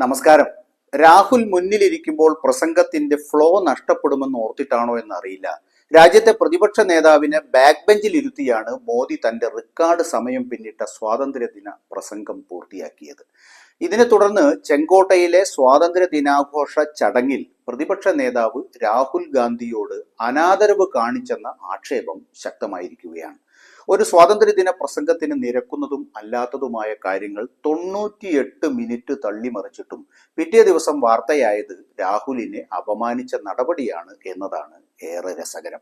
നമസ്കാരം. രാഹുൽ മുന്നിലിരിക്കുമ്പോൾ പ്രസംഗത്തിന്റെ ഫ്ലോ നഷ്ടപ്പെടുമെന്ന് ഓർത്തിട്ടാണോ എന്നറിയില്ല. രാജ്യത്തെ പ്രതിപക്ഷ നേതാവിനെ ബാക്ക് ബെഞ്ചിൽ ഇരുത്തിയാണ് മോദി തന്റെ റെക്കോർഡ് സമയം പിന്നിട്ട സ്വാതന്ത്ര്യദിന പ്രസംഗം പൂർത്തിയാക്കിയത്. ഇതിനെ തുടർന്ന് ചെങ്കോട്ടയിലെ സ്വാതന്ത്ര്യ ദിനാഘോഷ ചടങ്ങിൽ പ്രതിപക്ഷ നേതാവ് രാഹുൽ ഗാന്ധിയോട് അനാദരവ് കാണിച്ചെന്ന ആക്ഷേപം ശക്തമായിരിക്കുകയാണ്. ഒരു സ്വാതന്ത്ര്യദിന പ്രസംഗത്തിന് നിരക്കുന്നതും അല്ലാത്തതുമായ കാര്യങ്ങൾ 98 മിനിറ്റ് തള്ളിമറിച്ചിട്ടും പിറ്റേ ദിവസം വാർത്തയായത് രാഹുലിനെ അപമാനിച്ച നടപടിയാണ് എന്നതാണ് ഏറെ രസകരം.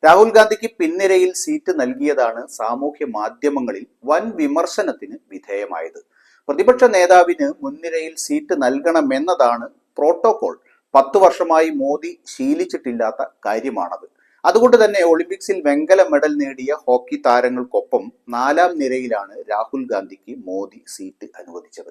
രാഹുൽ ഗാന്ധിക്ക് പിൻനിരയിൽ സീറ്റ് നൽകിയതാണ് സാമൂഹ്യ മാധ്യമങ്ങളിൽ വൻ വിമർശനത്തിന് വിധേയമായത്. പ്രതിപക്ഷ നേതാവിന് മുൻനിരയിൽ സീറ്റ് നൽകണമെന്നതാണ് പ്രോട്ടോകോൾ. 10 വർഷമായി മോദി ശീലിച്ചിട്ടില്ലാത്ത കാര്യമാണത്. അതുകൊണ്ട് തന്നെ ഒളിമ്പിക്സിൽ വെങ്കല മെഡൽ നേടിയ ഹോക്കി താരങ്ങൾക്കൊപ്പം 4ാം നിരയിലാണ് രാഹുൽ ഗാന്ധിക്ക് മോദി സീറ്റ് അനുവദിച്ചത്.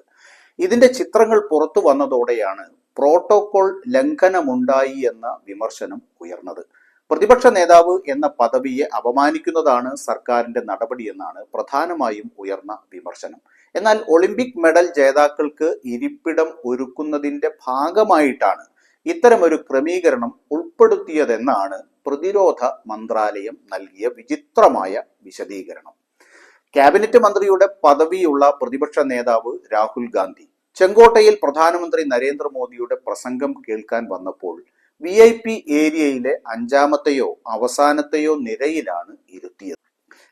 ഇതിന്റെ ചിത്രങ്ങൾ പുറത്തു വന്നതോടെയാണ് പ്രോട്ടോകോൾ ലംഘനമുണ്ടായി എന്ന വിമർശനം ഉയർന്നത്. പ്രതിപക്ഷ നേതാവ് എന്ന പദവിയെ അപമാനിക്കുന്നതാണ് സർക്കാരിന്റെ നടപടിയെന്നാണ് പ്രധാനമായും ഉയർന്ന വിമർശനം. എന്നാൽ ഒളിമ്പിക് മെഡൽ ജേതാക്കൾക്ക് ഇരിപ്പിടം ഒരുക്കുന്നതിന്റെ ഭാഗമായിട്ടാണ് ഇത്തരമൊരു ക്രമീകരണം ഉൾപ്പെടുത്തിയതെന്നാണ് പ്രതിരോധ മന്ത്രാലയം നൽകിയ വിചിത്രമായ വിശദീകരണം. ക്യാബിനറ്റ് മന്ത്രിയുടെ പദവിയുള്ള പ്രതിപക്ഷ നേതാവ് രാഹുൽ ഗാന്ധി ചെങ്കോട്ടയിൽ പ്രധാനമന്ത്രി നരേന്ദ്രമോദിയുടെ പ്രസംഗം കേൾക്കാൻ വന്നപ്പോൾ VIP ഏരിയയിലെ 5ാമത്തെയോ അവസാനത്തെയോ നിരയിലാണ് ഇരുത്തിയത്.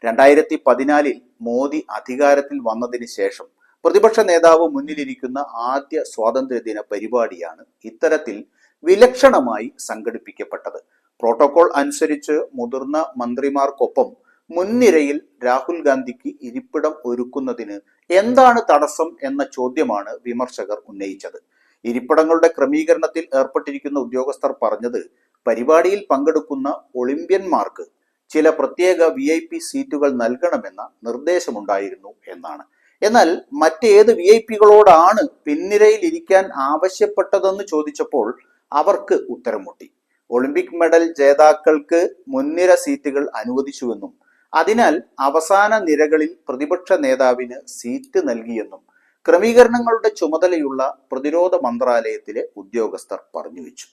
2014 മോദി അധികാരത്തിൽ വന്നതിന് ശേഷം പ്രതിപക്ഷ നേതാവ് മുന്നിലിരിക്കുന്ന ആദ്യ സ്വാതന്ത്ര്യദിന പരിപാടിയാണ് ഇത്തരത്തിൽ വിലക്ഷണമായി സംഘടിപ്പിക്കപ്പെട്ടത്. പ്രോട്ടോകോൾ അനുസരിച്ച് മുതിർന്ന മന്ത്രിമാർക്കൊപ്പം മുൻനിരയിൽ രാഹുൽ ഗാന്ധിക്ക് ഇരിപ്പിടം ഒരുക്കുന്നതിന് എന്താണ് തടസ്സം എന്ന ചോദ്യമാണ് വിമർശകർ ഉന്നയിച്ചത്. ഇരിപ്പിടങ്ങളുടെ ക്രമീകരണത്തിൽ ഏർപ്പെട്ടിരിക്കുന്ന ഉദ്യോഗസ്ഥർ പറഞ്ഞത് പരിപാടിയിൽ പങ്കെടുക്കുന്ന ഒളിമ്പ്യന്മാർക്ക് ചില പ്രത്യേക VIP സീറ്റുകൾ നൽകണമെന്ന നിർദ്ദേശമുണ്ടായിരുന്നു എന്നാണ്. എന്നാൽ മറ്റേത് VIP-കളോടാണ് പിൻനിരയിൽ ഇരിക്കാൻ ആവശ്യപ്പെട്ടതെന്ന് ചോദിച്ചപ്പോൾ അവർക്ക് ഉത്തരം മുട്ടി. ഒളിമ്പിക് മെഡൽ ജേതാക്കൾക്ക് മുൻനിര സീറ്റുകൾ അനുവദിച്ചുവെന്നും അതിനാൽ അവസാന നിരകളിൽ പ്രതിപക്ഷ നേതാവിന് സീറ്റ് നൽകിയെന്നും ക്രമീകരണങ്ങളുടെ ചുമതലയുള്ള പ്രതിരോധ മന്ത്രാലയത്തിലെ ഉദ്യോഗസ്ഥർ പറഞ്ഞുവെച്ചു.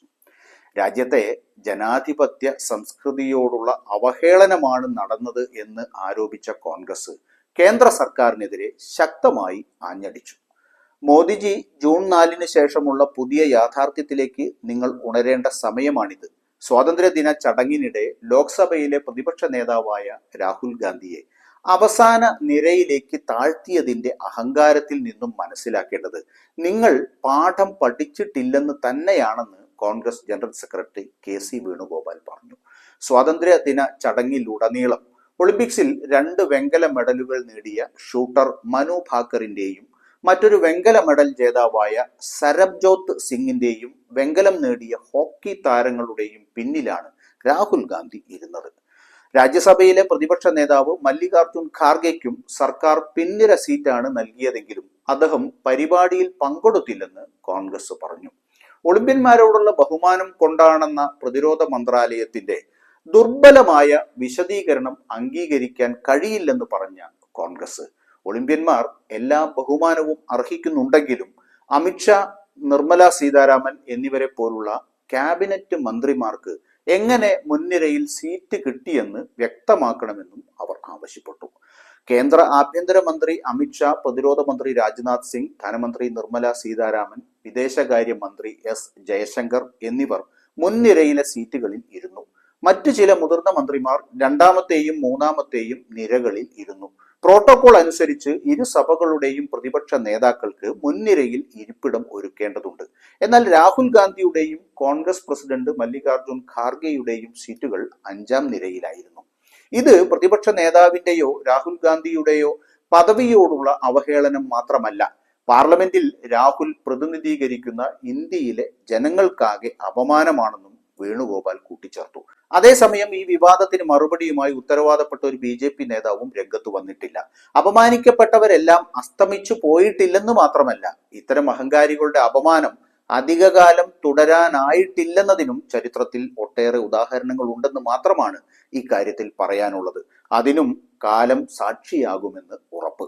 രാജ്യത്തെ ജനാധിപത്യ സംസ്കൃതിയോടുള്ള അവഹേളനമാണ് നടന്നത് എന്ന് ആരോപിച്ച കോൺഗ്രസ് കേന്ദ്ര സർക്കാരിനെതിരെ ശക്തമായി ആഞ്ഞടിച്ചു. മോദിജി, ജൂൺ 4 ശേഷമുള്ള പുതിയ യാഥാർത്ഥ്യത്തിലേക്ക് നിങ്ങൾ ഉണരേണ്ട സമയമാണിത്. സ്വാതന്ത്ര്യദിന ചടങ്ങിനിടെ ലോക്സഭയിലെ പ്രതിപക്ഷ നേതാവായ രാഹുൽ ഗാന്ധിയെ അവസാന നിരയിലേക്ക് താഴ്ത്തിയതിന്റെ അഹങ്കാരത്തിൽ നിന്നും മനസ്സിലാക്കേണ്ടത് നിങ്ങൾ പാഠം പഠിച്ചിട്ടില്ലെന്ന് തന്നെയാണെന്ന് Congress general secretary KC Venugopal പറഞ്ഞു. സ്വാതന്ത്ര്യദിന ചടങ്ങിലുടനീളം ഒളിമ്പിക്സിൽ 2 വെങ്കല മെഡലുകൾ നേടിയ ഷൂട്ടർ മനു ഭാക്കറിന്റെയും മറ്റൊരു വെങ്കല മെഡൽ ജേതാവായ സരബ്ജോത് സിംഗിന്റെയും വെങ്കലം നേടിയ ഹോക്കി താരങ്ങളുടെയും പിന്നിലാണ് രാഹുൽ ഗാന്ധി ഇരുന്നത്. രാജ്യസഭയിലെ പ്രതിപക്ഷ നേതാവ് മല്ലികാർജുൻ ഖാർഗെയ്ക്കും സർക്കാർ പിൻനിര സീറ്റാണ് നൽകിയതെങ്കിലും അദ്ദേഹം പരിപാടിയിൽ പങ്കെടുത്തില്ലെന്ന് കോൺഗ്രസ് പറഞ്ഞു. ഒളിമ്പ്യന്മാരോടുള്ള ബഹുമാനം കൊണ്ടാണെന്ന പ്രതിരോധ മന്ത്രാലയത്തിന്റെ ദുർബലമായ വിശദീകരണം അംഗീകരിക്കാൻ കഴിയില്ലെന്ന് പറഞ്ഞ കോൺഗ്രസ് ഒളിമ്പ്യന്മാർ എല്ലാ ബഹുമാനവും അർഹിക്കുന്നുണ്ടെങ്കിലും അമിത്ഷാ, നിർമ്മല സീതാരാമൻ എന്നിവരെ പോലുള്ള ക്യാബിനറ്റ് മന്ത്രിമാർക്ക് എങ്ങനെ മുൻനിരയിൽ സീറ്റ് കിട്ടിയെന്ന് വ്യക്തമാക്കണമെന്നും അവർ ആവശ്യപ്പെട്ടു. കേന്ദ്ര ആഭ്യന്തരമന്ത്രി അമിത്ഷാ, പ്രതിരോധ മന്ത്രി രാജ്നാഥ് സിംഗ്, ധനമന്ത്രി നിർമ്മല സീതാരാമൻ, വിദേശകാര്യ മന്ത്രി S ജയശങ്കർ എന്നിവർ മുൻനിരയിലെ സീറ്റുകളിൽ ഇരുന്നു. മറ്റു ചില മുതിർന്ന മന്ത്രിമാർ 2ാമത്തെയും 3ാമത്തെയും നിരകളിൽ ഇരുന്നു. പ്രോട്ടോകോൾ അനുസരിച്ച് ഇരു സഭകളുടെയും പ്രതിപക്ഷ നേതാക്കൾക്ക് മുൻനിരയിൽ ഇരിപ്പിടം ഒരുക്കേണ്ടതുണ്ട്. എന്നാൽ രാഹുൽ ഗാന്ധിയുടെയും കോൺഗ്രസ് പ്രസിഡന്റ് മല്ലികാർജുൻ ഖാർഗെയുടെയും സീറ്റുകൾ 5ാം നിരയിലായിരുന്നു. ഇത് പ്രതിപക്ഷ നേതാവിന്റെയോ രാഹുൽ ഗാന്ധിയുടെയോ പദവിയോടുള്ള അവഹേളനം മാത്രമല്ല, പാർലമെന്റിൽ രാഹുൽ പ്രതിനിധീകരിക്കുന്ന ഇന്ത്യയിലെ ജനങ്ങൾക്കാകെ അപമാനമാണെന്നും വേണുഗോപാൽ കൂട്ടിച്ചേർത്തു. അതേസമയം ഈ വിവാദത്തിന് മറുപടിയുമായി ഉത്തരവാദപ്പെട്ട ഒരു BJP നേതാവും രംഗത്ത് വന്നിട്ടില്ല. അപമാനിക്കപ്പെട്ടവരെല്ലാം അസ്തമിച്ചു പോയിട്ടില്ലെന്ന് മാത്രമല്ല, ഇത്തരം അഹങ്കാരികളുടെ അപമാനം അധികകാലം തുടരാനായിട്ടില്ലെന്നതിനും ചരിത്രത്തിൽ ഒട്ടേറെ ഉദാഹരണങ്ങൾ ഉണ്ടെന്ന് മാത്രമാണ് ഇക്കാര്യത്തിൽ പറയാനുള്ളത്. അതിനും കാലം സാക്ഷിയാകുമെന്ന് ഉറപ്പ്.